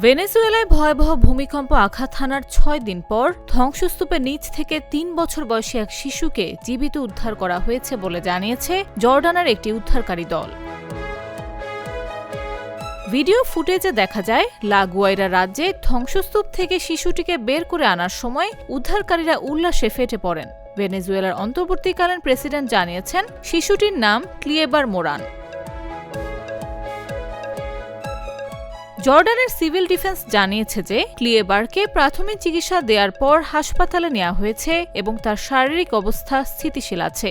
ভেনেজুয়েলায় ভয়াবহ ভূমিকম্প আঘাত হানার ৬ দিন পর ধ্বংসস্তূপের নিচ থেকে ৩ বছর বয়সী এক শিশুকে জীবিত উদ্ধার করা হয়েছে বলে জানিয়েছে জর্ডানের একটি উদ্ধারকারী দল। ভিডিও ফুটেজে দেখা যায় লা গুয়াইরা রাজ্যে ধ্বংসস্তূপ থেকে শিশুটিকে বের করে আনার সময় উদ্ধারকারীরা উল্লাসে ফেটে পড়েন। ভেনেজুয়েলার অন্তর্বর্তীকালীন প্রেসিডেন্ট জানিয়েছেন শিশুটির নাম ক্লিয়েবার মোরান। জর্ডানের সিভিল ডিফেন্স জানিয়েছে যে ক্লিয়েবারকে প্রাথমিক চিকিৎসা দেওয়ার পর হাসপাতালে নেওয়া হয়েছে এবং তার শারীরিক অবস্থা স্থিতিশীল আছে।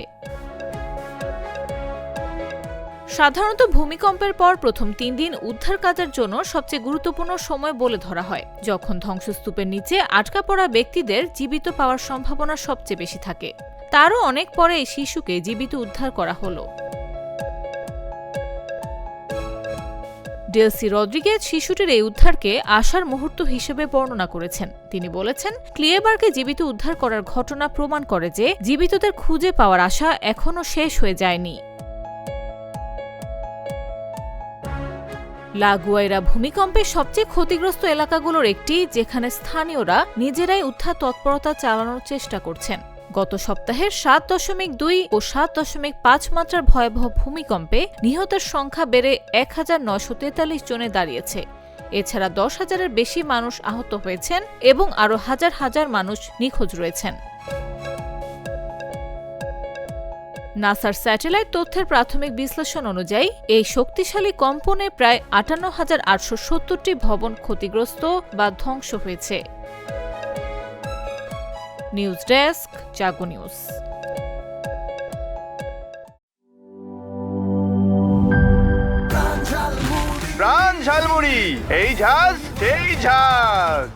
সাধারণত ভূমিকম্পের পর প্রথম ৩ দিন উদ্ধার কাজের জন্য সবচেয়ে গুরুত্বপূর্ণ সময় বলে ধরা হয়, যখন ধ্বংসস্তূপের নিচে আটকা পড়া ব্যক্তিদের জীবিত পাওয়ার সম্ভাবনা সবচেয়ে বেশি থাকে। তারও অনেক পরে এই শিশুকে জীবিত উদ্ধার করা হলো। ডেলসি রদ্রিগেজ শিশুটির এই উদ্ধারকে আশার মুহূর্ত হিসেবে বর্ণনা করেছেন। তিনি বলেছেন, ক্লিয়েবারকে জীবিত উদ্ধার করার ঘটনা প্রমাণ করে যে জীবিতদের খুঁজে পাওয়ার আশা এখনও শেষ হয়ে যায়নি। লা গুয়াইরা ভূমিকম্পে সবচেয়ে ক্ষতিগ্রস্ত এলাকাগুলোর একটি, যেখানে স্থানীয়রা নিজেরাই উদ্ধার তৎপরতা চালানোর চেষ্টা করছেন। গত সপ্তাহের ৭.২ ও ৭.৫ মাত্রার ভয়াবহ ভূমিকম্পে নিহতের সংখ্যা বেড়ে ১,৯৪৩ জনে দাঁড়িয়েছে। এছাড়া ১০,০০০-এর বেশি মানুষ আহত হয়েছেন এবং আরও হাজার হাজার মানুষ নিখোঁজ রয়েছেন। নাসার স্যাটেলাইট তথ্যের প্রাথমিক বিশ্লেষণ অনুযায়ী এই শক্তিশালী কম্পনে প্রায় ৫৮,৮৭০টি ভবন ক্ষতিগ্রস্ত বা ধ্বংস হয়েছে। নিউজ ডেস্ক, জাগো নিউজ। প্রাণ ঝালমুড়ি, এই ঝাঁজ সেই ঝাঁজ।